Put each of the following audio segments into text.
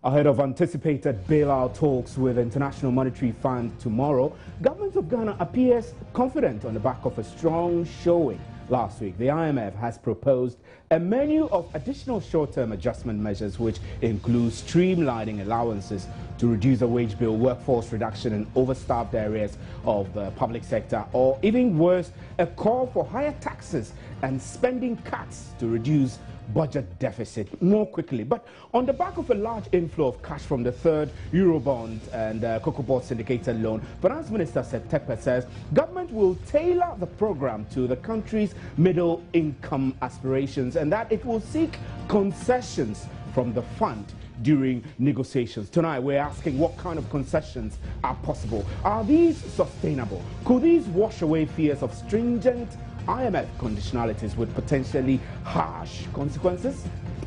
Ahead of anticipated bailout talks with the International Monetary Fund tomorrow, government of Ghana appears confident on the back of a strong showing. Last week, the IMF has proposed a menu of additional short-term adjustment measures which includes streamlining allowances to reduce the wage bill, workforce reduction in overstaffed areas of the public sector, or even worse, a call for higher taxes and spending cuts to reduce budget deficit more quickly. But on the back of a large inflow of cash from the third Eurobond and Cocoa Board syndicated loan, Finance Minister Seth Terkper says government will tailor the program to the country's middle income aspirations and that it will seek concessions from the fund during negotiations. Tonight, we're asking what kind of concessions are possible. Are these sustainable? Could these wash away fears of stringent IMF conditionalities with potentially harsh consequences?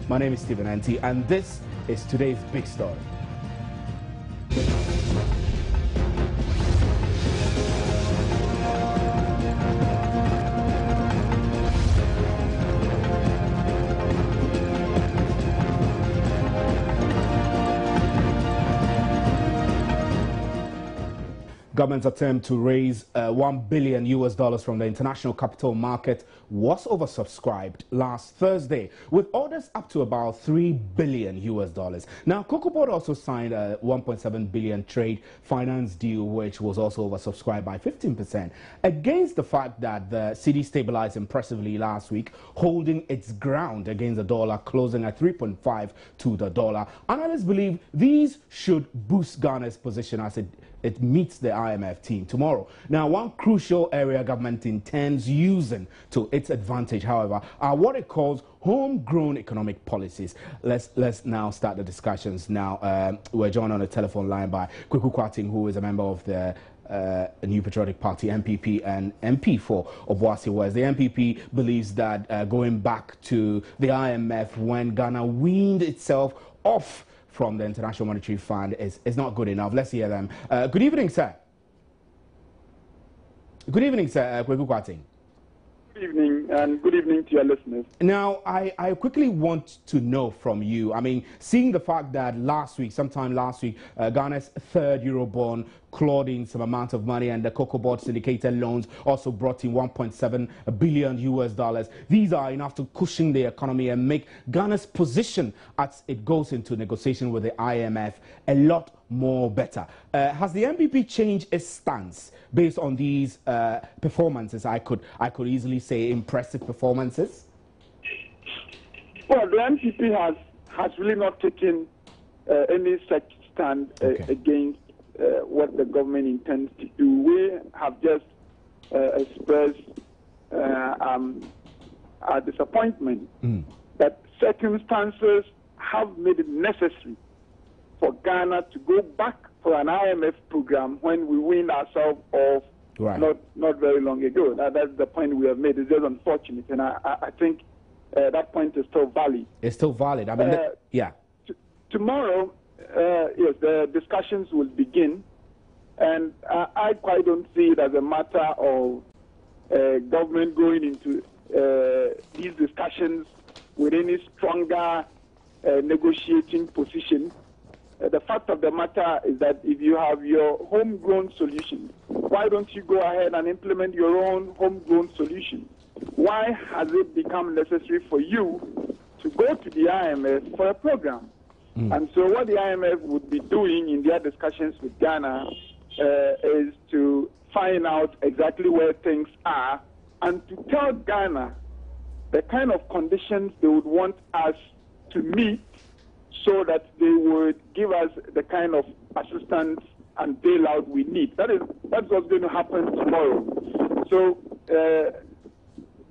My name is Stephen Anti, and this is today's big story. Government's attempt to raise $1 billion from the international capital market was oversubscribed last Thursday, with orders up to about $3 billion. Now, Cocoa Board also signed a $1.7 billion trade finance deal, which was also oversubscribed by 15%, against the fact that the cedi stabilized impressively last week, holding its ground against the dollar, closing at 3.5 to the dollar. Analysts believe these should boost Ghana's position as it meets the IMF team tomorrow. Now, one crucial area government intends using to its advantage, however, are what it calls homegrown economic policies. Let's now start the discussions. Now, we're joined on the telephone line by Kweku Kwating, who is a member of the New Patriotic Party, MPP, and MP for Obuasi West. The MPP believes that going back to the IMF when Ghana weaned itself off from the International Monetary Fund is not good enough. Let's hear them. Good evening, sir. Good evening, sir. Kweku Kwating. Good evening, and good evening to your listeners. Now, I quickly want to know from you, I mean, seeing the fact that sometime last week, Ghana's third Eurobond clawed in some amount of money, and the Cocoa Board syndicated loans also brought in $1.7 billion. These are enough to cushion the economy and make Ghana's position as it goes into negotiation with the IMF a lot more better. Has the MPP changed its stance based on these performances? I could easily say impressive performances. Well, the MPP has really not taken any such stand against what the government intends to do. We have just expressed our disappointment that circumstances have made it necessary for Ghana to go back for an IMF program when we weaned ourselves off not very long ago. That's the point we have made. It's just unfortunate, and I think that point is still valid. It's still valid. I mean, yeah. Tomorrow, yes, the discussions will begin, and I quite don't see it as a matter of government going into these discussions with any stronger negotiating position. The fact of the matter is that if you have your homegrown solution, why don't you go ahead and implement your own homegrown solution? Why has it become necessary for you to go to the IMF for a program? And so what the IMF would be doing in their discussions with Ghana is to find out exactly where things are and to tell Ghana the kind of conditions they would want us to meet so that they would give us the kind of assistance and bailout we need. That's what's going to happen tomorrow. So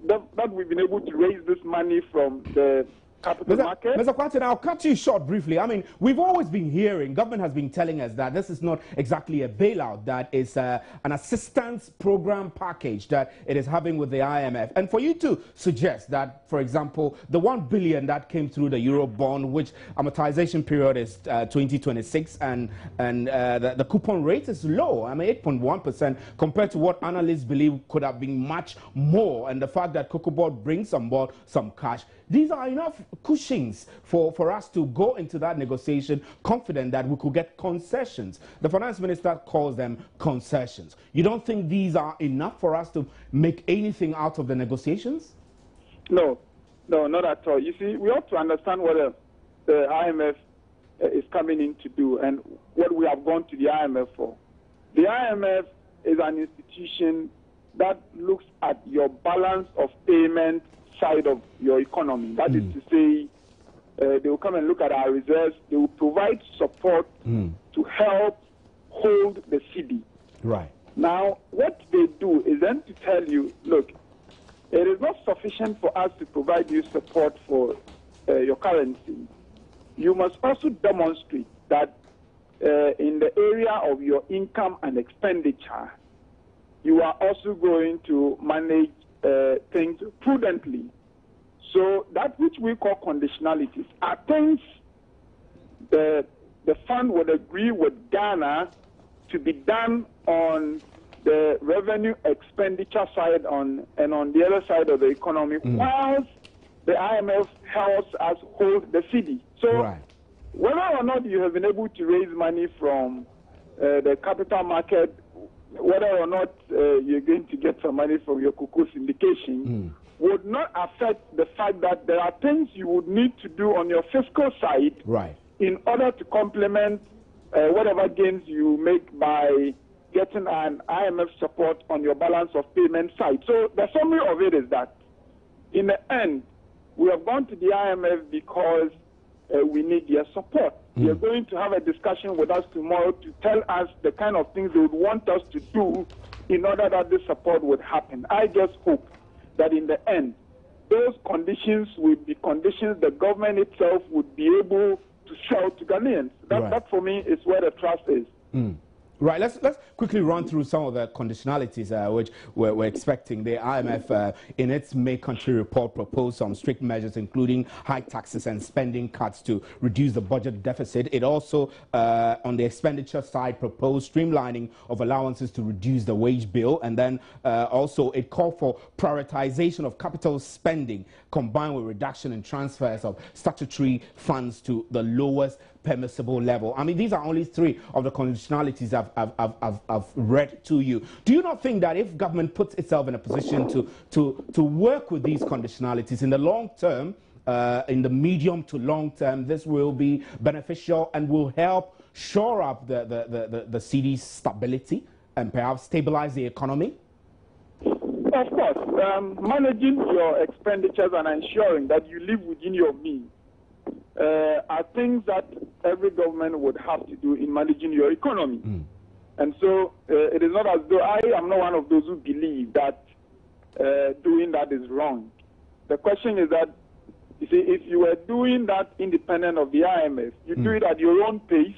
that we've been able to raise this money from the capital market. Mr. Kwating, I'll cut you short briefly. I mean, we've always been hearing, government has been telling us that this is not exactly a bailout, that is an assistance program package that it is having with the IMF. And for you to suggest that, for example, the $1 billion that came through the Eurobond, which amortization period is 2026, and the coupon rate is low, I mean 8.1% compared to what analysts believe could have been much more, and the fact that Cocoa Board brings on board some cash, these are enough cushions for us to go into that negotiation confident that we could get concessions. The finance minister calls them concessions. You don't think these are enough for us to make anything out of the negotiations? No, not at all. You see, we have to understand what the IMF is coming in to do and what we have gone to the IMF for. The IMF is an institution that looks at your balance of payment side of your economy. That is to say, they will come and look at our reserves. They will provide support to help hold the cedi. Right. Now, what they do is then to tell you, look, it is not sufficient for us to provide you support for your currency. You must also demonstrate that in the area of your income and expenditure, you are also going to manage things prudently. So that which we call conditionalities are things the fund would agree with Ghana to be done on the revenue expenditure side and on the other side of the economy, whilst the IMF helps us hold the cedi. So whether or not you have been able to raise money from the capital market, whether or not you're going to get some money from your cocoa syndication, would not affect the fact that there are things you would need to do on your fiscal side in order to complement whatever gains you make by getting an IMF support on your balance of payment side. So the summary of it is that in the end, we have gone to the IMF because we need their support. They are going to have a discussion with us tomorrow to tell us the kind of things they would want us to do in order that this support would happen. I just hope that in the end, those conditions will be conditions the government itself would be able to sell to Ghanaians. That for me is where the trust is. Right, let's quickly run through some of the conditionalities which we're expecting. The IMF, in its May country report, proposed some strict measures, including high taxes and spending cuts to reduce the budget deficit. It also, on the expenditure side, proposed streamlining of allowances to reduce the wage bill. And then also it called for prioritization of capital spending combined with reduction in transfers of statutory funds to the lowest permissible level. I mean, these are only three of the conditionalities I've read to you. Do you not think that if government puts itself in a position to work with these conditionalities in the long term, in the medium to long term, this will be beneficial and will help shore up the cedi's stability and perhaps stabilize the economy? Of course, managing your expenditures and ensuring that you live within your means are things that every government would have to do in managing your economy. And so it is not as though I am not one of those who believe that doing that is wrong. The question is that, you see, if you were doing that independent of the IMF, you do it at your own pace,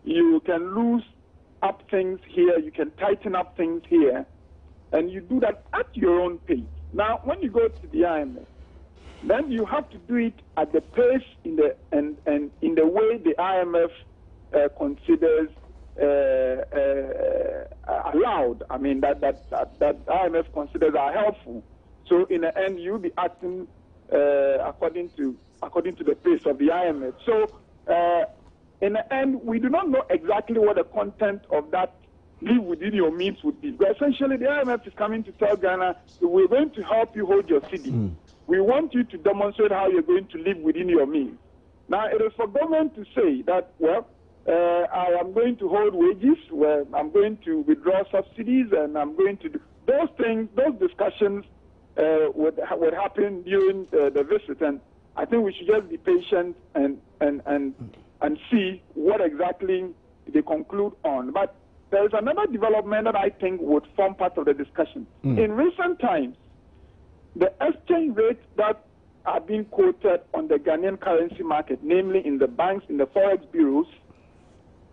you can lose up things here, you can tighten up things here, and you do that at your own pace. Now, when you go to the IMF, then you have to do it at the pace and in the way the IMF considers allowed. I mean that IMF considers are helpful. So in the end, you'll be acting according to the pace of the IMF. So in the end, we do not know exactly what the content of that live within your means would be. But essentially, the IMF is coming to tell Ghana, we're going to help you hold your cedi. We want you to demonstrate how you're going to live within your means. Now, it is for government to say that, well, I am going to hold wages, well, I'm going to withdraw subsidies, and I'm going to do those things. Those discussions would happen during the visit, and I think we should just be patient and see what exactly they conclude on. But there is another development that I think would form part of the discussion. In recent times, the exchange rates that are being quoted on the Ghanaian currency market, namely in the banks, in the forex bureaus,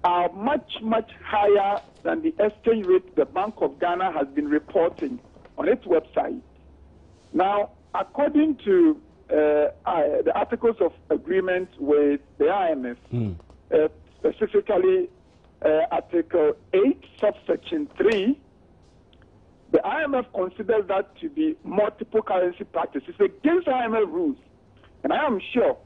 are much, much higher than the exchange rate the Bank of Ghana has been reporting on its website. Now, according to the articles of agreement with the IMF, specifically Article 8, subsection 3, the IMF considers that to be multiple currency practice. It's against IMF rules And I am sure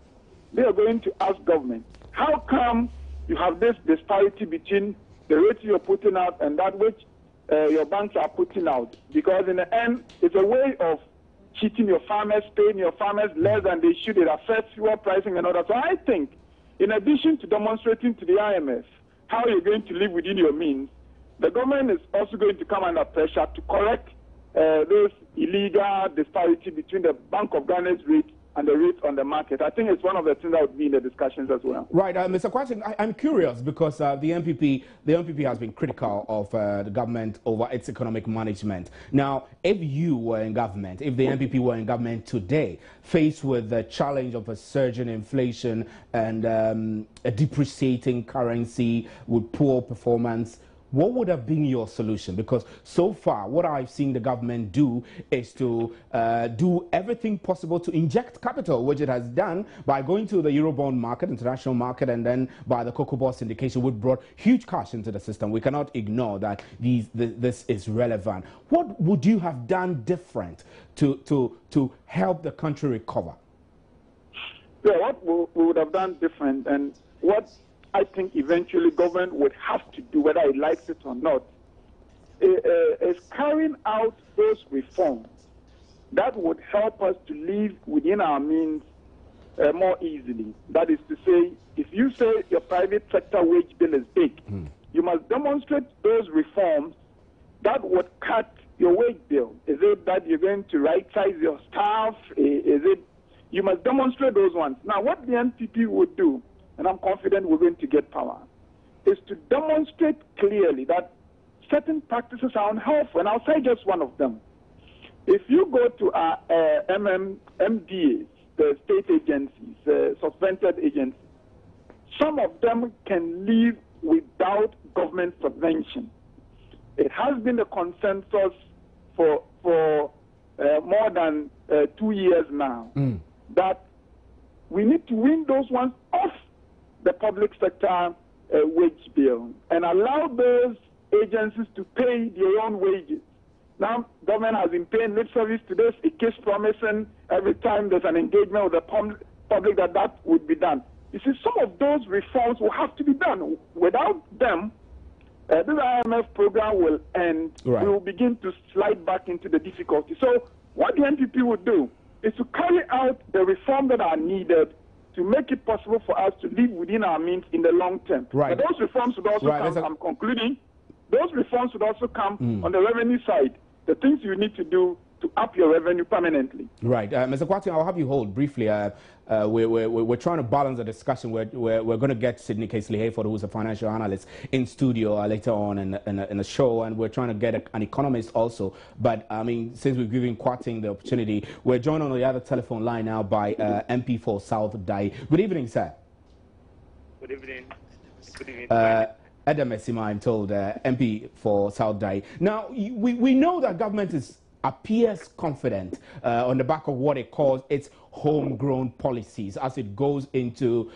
they are going to ask government, how come you have this disparity between the rate you're putting out and that which your banks are putting out? Because in the end, it's a way of cheating your farmers, paying your farmers less than they should. It affects fuel pricing and all that. So I think, in addition to demonstrating to the IMF how you're going to live within your means, the government is also going to come under pressure to correct this illegal disparity between the Bank of Ghana's rate and the rates on the market. I think it's one of the things that would be in the discussions as well. Right, Mr. Kwaching, I'm curious because the NPP has been critical of the government over its economic management. Now, if you were in government, if the NPP were in government today, faced with the challenge of a surge in inflation and a depreciating currency with poor performance, what would have been your solution? Because so far, what I've seen the government do is to do everything possible to inject capital, which it has done by going to the Eurobond market, international market, and then by the cocoa bond syndication, which brought huge cash into the system. We cannot ignore that this is relevant. What would you have done different to help the country recover? Yeah, what we would have done different, and what I think eventually government would have to do, whether it likes it or not, is carrying out those reforms that would help us to live within our means more easily. That is to say, if you say your private sector wage bill is big, you must demonstrate those reforms that would cut your wage bill. Is it that you're going to right-size your staff? Is it? You must demonstrate those ones. Now, what the NPP would do, and I'm confident we're going to get power, is to demonstrate clearly that certain practices are unhelpful. And I'll say just one of them. If you go to our MDAs, the state agencies, subvented agencies, some of them can live without government subvention. It has been a consensus for more than 2 years now that we need to win those ones off the public sector wage bill and allow those agencies to pay their own wages. Now, government has been paying lip service to this. It keeps promising every time there's an engagement with the public that would be done. You see, some of those reforms will have to be done. Without them, this IMF program will end. Right. We will begin to slide back into the difficulty. So what the NPP would do is to carry out the reforms that are needed to make it possible for us to live within our means in the long term. Right. But those reforms would also come, I'm concluding, those reforms would also come on the revenue side, the things you need to do to up your revenue permanently. Right. Mr. Kwaching, I'll have you hold briefly. We're trying to balance the discussion. We're going to get Sydney Casely Hayford, who's a financial analyst, in studio later on in the show, and we're trying to get an economist also. But, I mean, since we've given Kwaching the opportunity, we're joined on the other telephone line now by MP for South Dai. Good evening, sir. Good evening. Good evening. Adam Esima, I'm told, MP for South Dai. Now, we know that government appears confident on the back of what it calls its homegrown policies as it goes into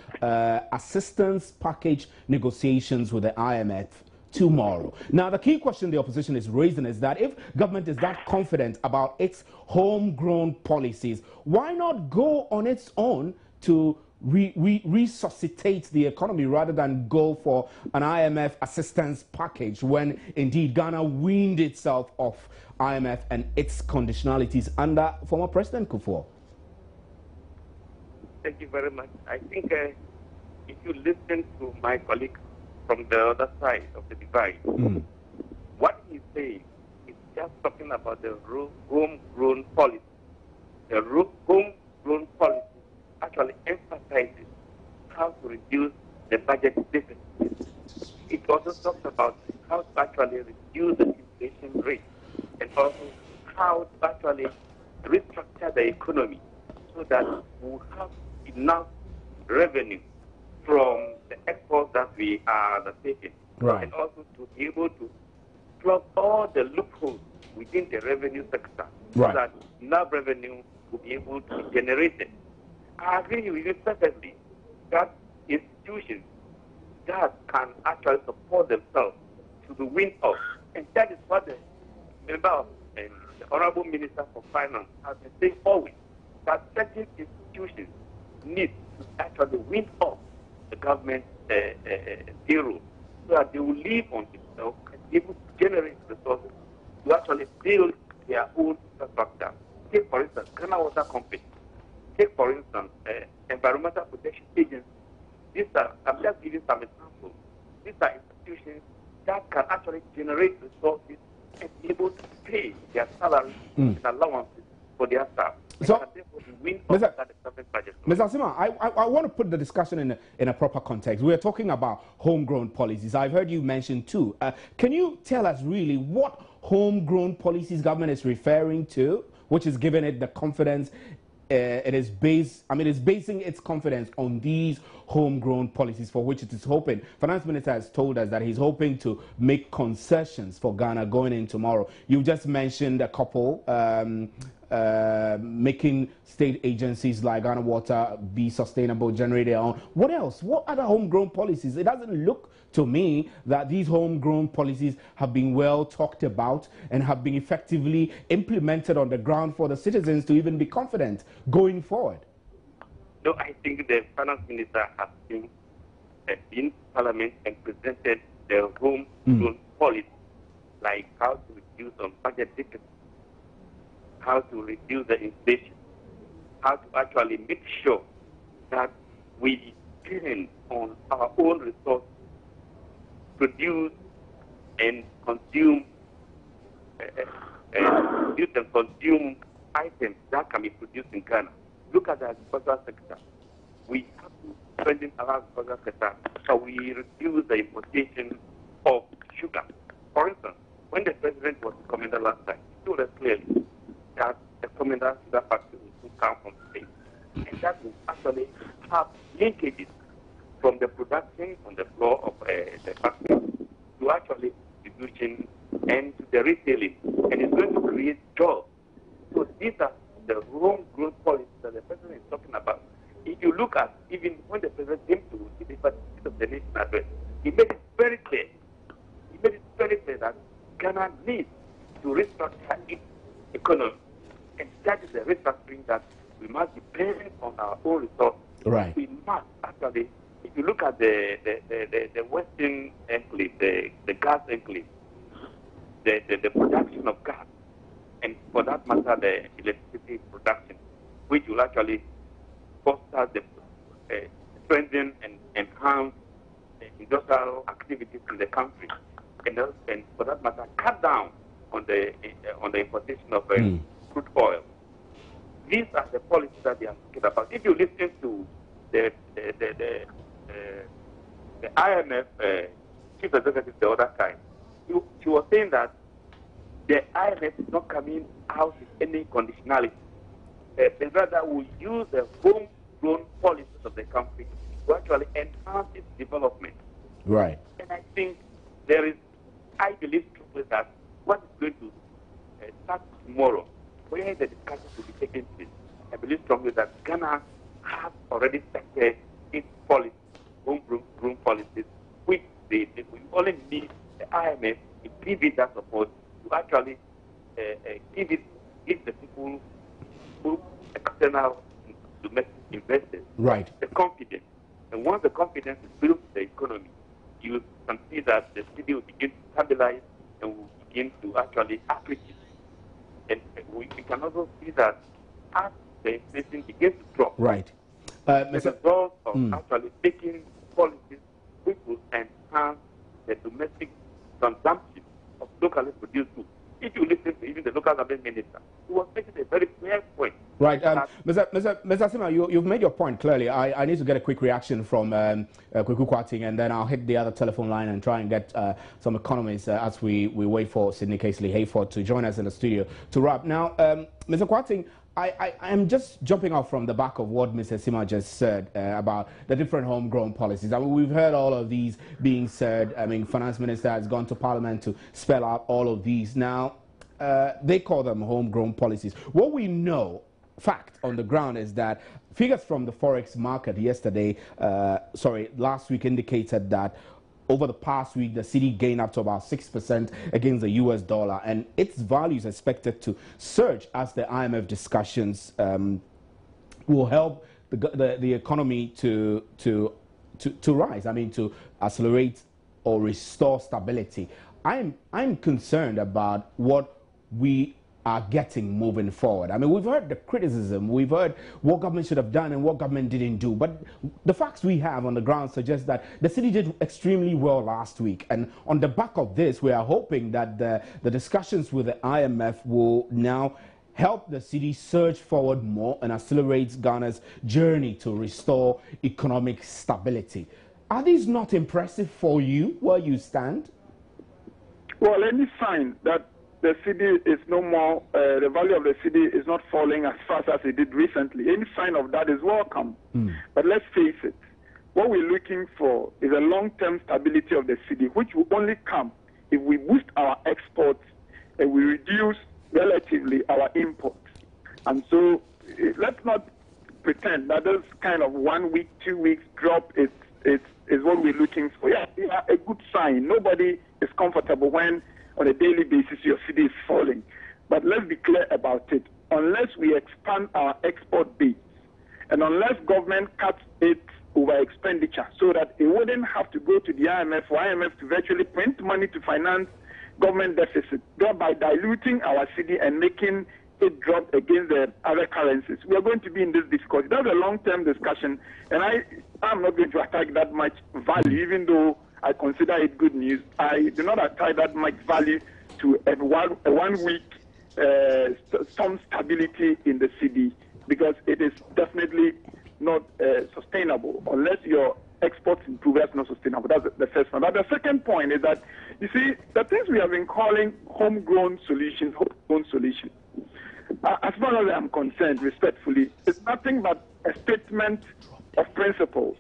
assistance package negotiations with the IMF tomorrow. Now, the key question the opposition is raising is that if government is that confident about its homegrown policies, why not go on its own to resuscitate the economy rather than go for an IMF assistance package when indeed Ghana weaned itself off IMF and its conditionalities under former President Kufuor? Thank you very much. I think if you listen to my colleague from the other side of the divide, what he says is just talking about the homegrown policy. The homegrown policy actually emphasizes how to reduce the budget deficit. It also talks about how to actually reduce the inflation rate and also how to actually restructure the economy so that we'll have enough revenue from the exports that we are taking. Right. And also to be able to plug all the loopholes within the revenue sector so that enough revenue will be able to be generated. I agree with you perfectly that institutions that can actually support themselves to the win of, and that is what the member of the Honorable Minister for Finance has been saying always, that certain institutions government zero, so that they will live on themselves and be able to generate resources to actually build their own infrastructure. Take, for instance, Ghana Water Company. Take, for instance, Environmental Protection Agency. These are, I'm just giving some examples. These are institutions that can actually generate resources and be able to pay their salaries and allowances for their staff. So, Mr. Asima, I want to put the discussion in a proper context. We're talking about homegrown policies. I've heard you mention two. Can you tell us really what homegrown policies government is referring to, which is giving it the confidence it's basing its confidence on these homegrown policies for which it is hoping. Finance Minister has told us that he's hoping to make concessions for Ghana going in tomorrow. You just mentioned a couple, making state agencies like Ghana Water be sustainable, generate their own. What else? What other homegrown policies? It doesn't look to me that these homegrown policies have been well talked about and have been effectively implemented on the ground for the citizens to even be confident going forward. No, I think the finance minister has been in Parliament and presented the homegrown policy, like how to reduce on budget deficit, how to reduce the inflation, how to actually make sure that we depend on our own resources, produce and consume items that can be produced in Ghana. Look at the agricultural sector. We have to strengthen our agricultural sector so we reduce the importation of sugar. For instance, when the president was the commander last time, he told us clearly that the commander sugar factory will come from the state. And that will actually have linkages from the production on the floor of the factory to actually distribution and to the retailing. And it's going to create jobs. So these are the homegrown policies that the president is talking about. If you look at, even when the president came to give the State of the Nation address, he made it very clear. He made it very clear that Ghana needs to restructure its economy. And that is the restructuring that we must depend on our own resources. Right. We must actually, if you look at the Western enclave, the gas enclave, the production of gas, and for that matter, the electricity production, which will actually foster the strengthen and enhance the industrial activities in the country, and for that matter, cut down on the importation of crude oil. These are the policies that they are talking about. If you listen to the IMF chief executive the other time, she was saying that the IMF is not coming out with any conditionality. But rather will use the homegrown policies of the country to actually enhance its development. Right. And I think I believe strongly that what is going to start tomorrow, where the discussion will be taking place, I believe strongly that Ghana has already started its policies, homegrown policies, which we only need the IMF to give it that support to actually give the people who external domestic investors the confidence. And once the confidence is built in the economy, you can see that the city will begin to stabilize and will begin to actually appreciate. And we can also see that as the inflation begins to drop, the result of actually taking policies which will enhance the domestic consumption of locally produced food. If you listen to even the local government minister, he was making a very clear point. Right. Mr. Asima, you've made your point clearly. I need to get a quick reaction from Kweku Kwarteng, and then I'll hit the other telephone line and try and get some economists as we wait for Sidney Casely-Hayford to join us in the studio to wrap. Now, Mr. Kwarteng, I am just jumping off from the back of what Mr. Asima just said about the different homegrown policies. I mean, we've heard all of these being said. I mean, Finance Minister has gone to Parliament to spell out all of these. Now, they call them homegrown policies. What we know, fact on the ground, is that figures from the forex market last week indicated that over the past week, the cedi gained up to about 6% against the US dollar, and its value is expected to surge as the IMF discussions will help the economy to to rise. I mean, to accelerate or restore stability. I'm concerned about what we are getting moving forward. I mean, we've heard the criticism, we've heard what government should have done and what government didn't do, but the facts we have on the ground suggest that the city did extremely well last week, and on the back of this, we are hoping that the discussions with the IMF will now help the city surge forward more and accelerate Ghana's journey to restore economic stability. Are these not impressive for you, where you stand? Well, any sign that the city is no more, the value of the city is not falling as fast as it did recently, any sign of that is welcome. But let's face it, what we're looking for is a long-term stability of the city, which will only come if we boost our exports and we reduce relatively our imports. And so let's not pretend that this kind of 1 week, 2 weeks drop is what we're looking for. Yeah, a good sign. Nobody is comfortable when on a daily basis your city is falling. But let's be clear about it. Unless we expand our export base and unless government cuts its over expenditure so that it wouldn't have to go to the IMF for IMF to virtually print money to finance government deficit, thereby diluting our city and making it drop against the other currencies, we are going to be in this difficulty. That's a long-term discussion, and I'm not going to attack that much value, even though I consider it good news. I do not attach that much value to a 1 week some stability in the city, because it is definitely not sustainable unless your exports improve. That's not sustainable. That's the first one. But the second point is that, you see, the things we have been calling homegrown solutions, as far as I'm concerned, respectfully, it's nothing but a statement of principles.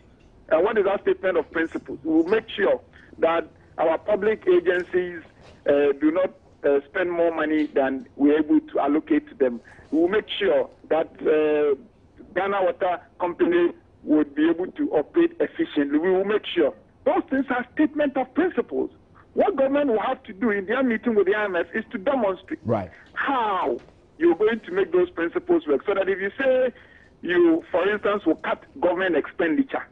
And what is that statement of principles? We will make sure that our public agencies do not spend more money than we're able to allocate to them. We will make sure that Ghana Water Company would be able to operate efficiently. We will make sure. Those things are statement of principles. What government will have to do in their meeting with the IMF is to demonstrate how you're going to make those principles work. So that if you say you, for instance, will cut government expenditure,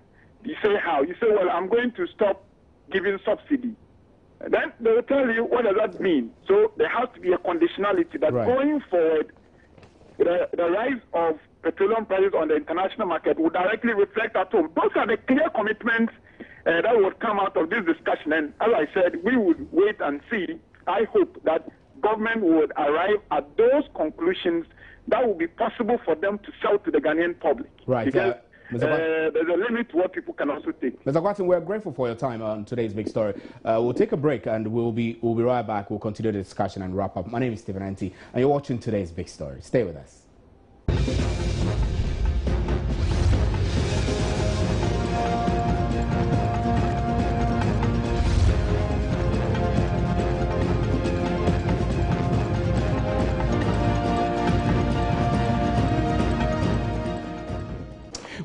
you say how? You say, well, I'm going to stop giving subsidy. And then they will tell you, what does that mean? So there has to be a conditionality that going forward, the rise of petroleum prices on the international market will directly reflect at home. Those are the clear commitments that would come out of this discussion. And as I said, we would wait and see. I hope that government would arrive at those conclusions that will be possible for them to sell to the Ghanaian public. Right. Because there's a limit to what people can also take. Mr. Gwatin, we're grateful for your time on today's Big Story. We'll take a break and we'll be right back. We'll continue the discussion and wrap up. My name is Stephen Anti, and you're watching today's Big Story. Stay with us.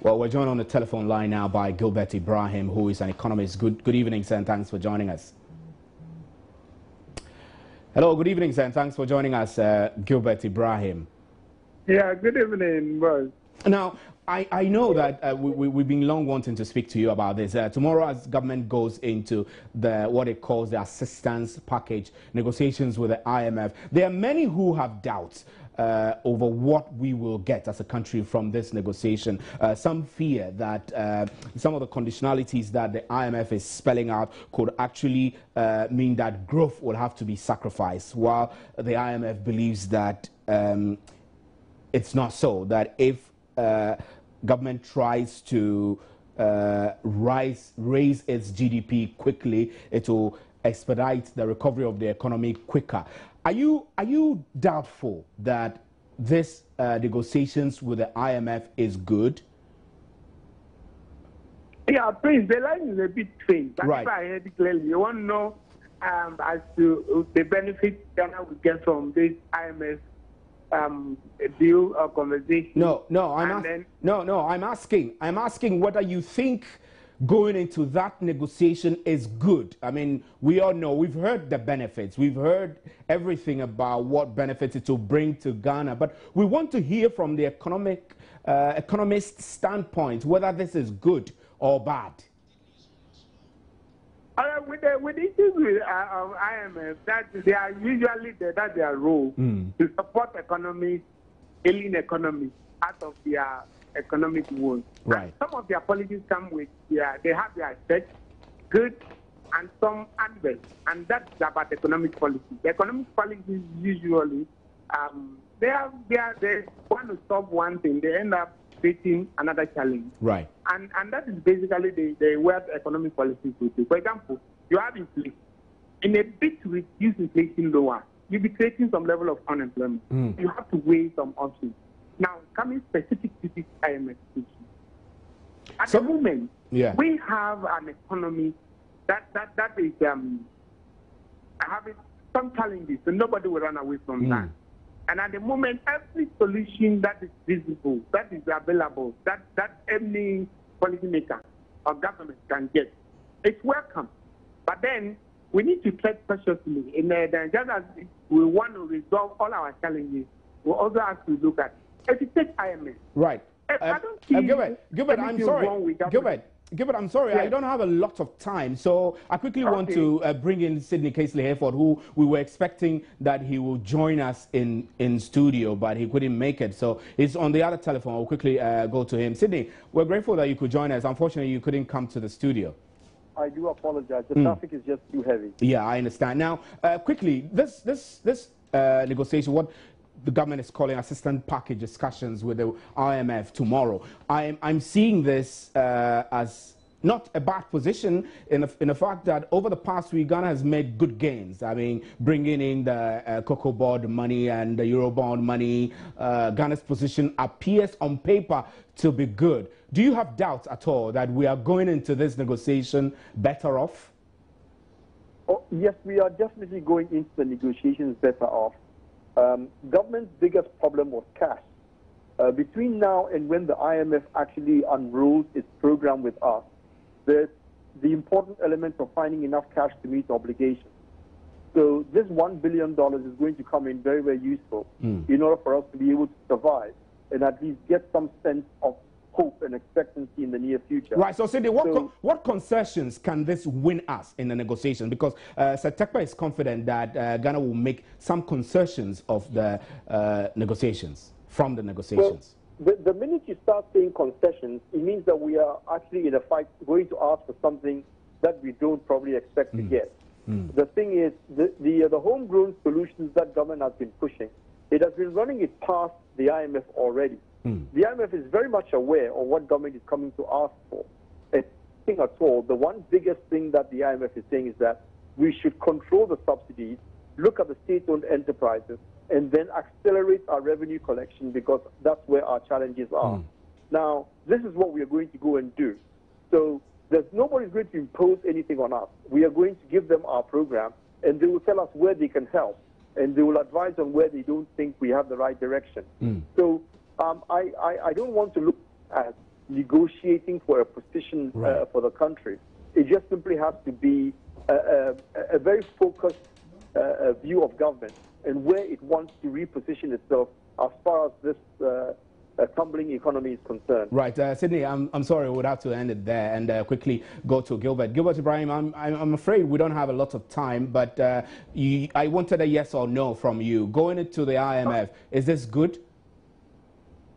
Well, we're joined on the telephone line now by Gilbert Ibrahim, who is an economist. Good evening, sir, and thanks for joining us. Hello, good evening, sir, and thanks for joining us, Gilbert Ibrahim. Yeah, good evening, boss. Now, I know that we've been long wanting to speak to you about this. Tomorrow, as government goes into what it calls the assistance package negotiations with the IMF, there are many who have doubts over what we will get as a country from this negotiation. Some fear that some of the conditionalities that the IMF is spelling out could actually mean that growth will have to be sacrificed, while the IMF believes that it's not so, that if government tries to raise its GDP quickly, it will expedite the recovery of the economy quicker. Are you doubtful that this negotiations with the IMF is good? Yeah, Prince, the line is a bit faint. But right. If I heard it clearly, you want to know as to the benefit Ghana will get from this IMF deal or conversation. I'm asking whether you think going into that negotiation is good. I mean, we all know, we've heard the benefits. We've heard everything about what benefits it will bring to Ghana. But we want to hear from the economist standpoint whether this is good or bad. With issues with IMF, that they are usually that's their role to support economies, alien economies out of their economic woes. Right. And some of their policies come with they have their effects, good, and some adverse, and that's about economic policy. The economic policies usually they want to solve one thing, they end up facing another challenge. Right. And that is basically the what economic policies will do. For example, you have inflation. In a bid to reduce inflation lower, you'll be creating some level of unemployment. You have to weigh some options. Now, coming specific to this IMF issue. At the moment, we have an economy that is having some challenges, so nobody will run away from that. And at the moment, every solution that is visible, that is available, that any policymaker or government can get, it's welcome. But then we need to tread cautiously. Just as we want to resolve all our challenges, we also have to look at if you take IMF. Right. I don't see Gilbert, I'm sorry. Gilbert, I'm sorry, I don't have a lot of time, so I quickly want to bring in Sidney Casely-Hayford, who we were expecting that he will join us in studio, but he couldn't make it, so he's on the other telephone. I'll quickly go to him. Sidney, we're grateful that you could join us. Unfortunately, you couldn't come to the studio. I do apologize. The traffic is just too heavy. Yeah, I understand. Now, quickly, this negotiation, what the government is calling assistance package discussions with the IMF tomorrow. I'm seeing this as not a bad position in the fact that over the past week, Ghana has made good gains. I mean, bringing in the cocoa board money and the Eurobond money, Ghana's position appears on paper to be good. Do you have doubts at all that we are going into this negotiation better off? Oh, yes, we are definitely going into the negotiations better off. Government's biggest problem was cash. Between now and when the IMF actually unrolls its program with us, there's the important element of finding enough cash to meet obligations. So this $1 billion is going to come in very, very useful in order for us to be able to survive and at least get some sense of hope and expectancy in the near future. Right. So, Cindy, what concessions can this win us in the negotiation? Because Setekpa is confident that Ghana will make some concessions of the negotiations, from the negotiations. Well, the minute you start saying concessions, it means that we are actually in a fight going to ask for something that we don't probably expect to get. The thing is, the homegrown solutions that government has been pushing, it has been running it past the IMF already. The IMF is very much aware of what government is coming to ask for. And nothing at all. The one biggest thing that the IMF is saying is that we should control the subsidies, look at the state-owned enterprises, and then accelerate our revenue collection because that's where our challenges are. Now, this is what we are going to go and do. So nobody's going to impose anything on us. We are going to give them our program, and they will tell us where they can help, and they will advise on where they don't think we have the right direction. So I don't want to look at negotiating for a position for the country. It just simply has to be a very focused view of government and where it wants to reposition itself as far as this tumbling economy is concerned. Right, Sidney, I'm sorry, we would have to end it there and quickly go to Gilbert. Gilbert Ibrahim, I'm afraid we don't have a lot of time, but I wanted a yes or no from you. Going into the IMF, is this good?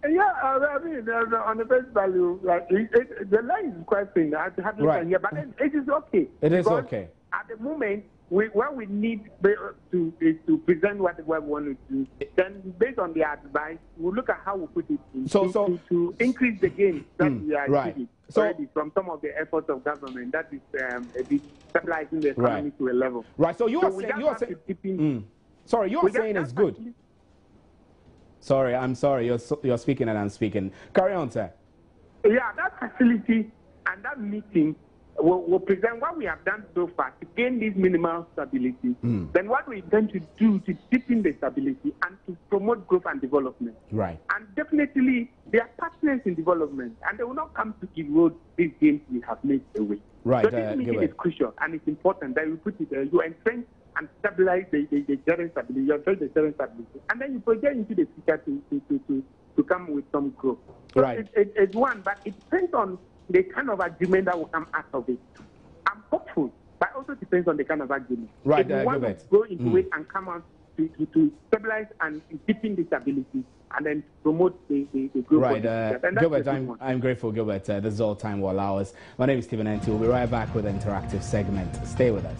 Yeah, I mean, on the face value, like the line is quite thin. I have to here, but it is okay. It is okay. At the moment, what we need to present what we want to do. Then, based on the advice, we'll look at how we put it in to increase the gains that we are achieving already from some of the efforts of government. That is stabilizing the economy to a level. Right. So you are saying it's good. Sorry, I'm sorry. You're speaking and I'm speaking. Carry on, sir. Yeah, that facility and that meeting will present what we have done so far to gain this minimal stability. Then what we intend to do to deepen the stability and to promote growth and development. Right. And definitely, they are partners in development, and they will not come to erode these gains we have made away. Right. So this meeting is crucial, and it's important that you put it there. You entrench and stabilize the general stability, you entrench the general stability, and then you project into the future to come with some growth. So right. It's one, but it depends on the kind of agreement that will come out of it. I'm hopeful But also depends on the kind of argument. Right, if you want to go into it and come out to stabilize and deepen the stability and then promote the growth. Right, Gilbert, I'm grateful, Gilbert. This is all time will allow us. My name is Stephen Enti. We'll be right back with an interactive segment. Stay with us.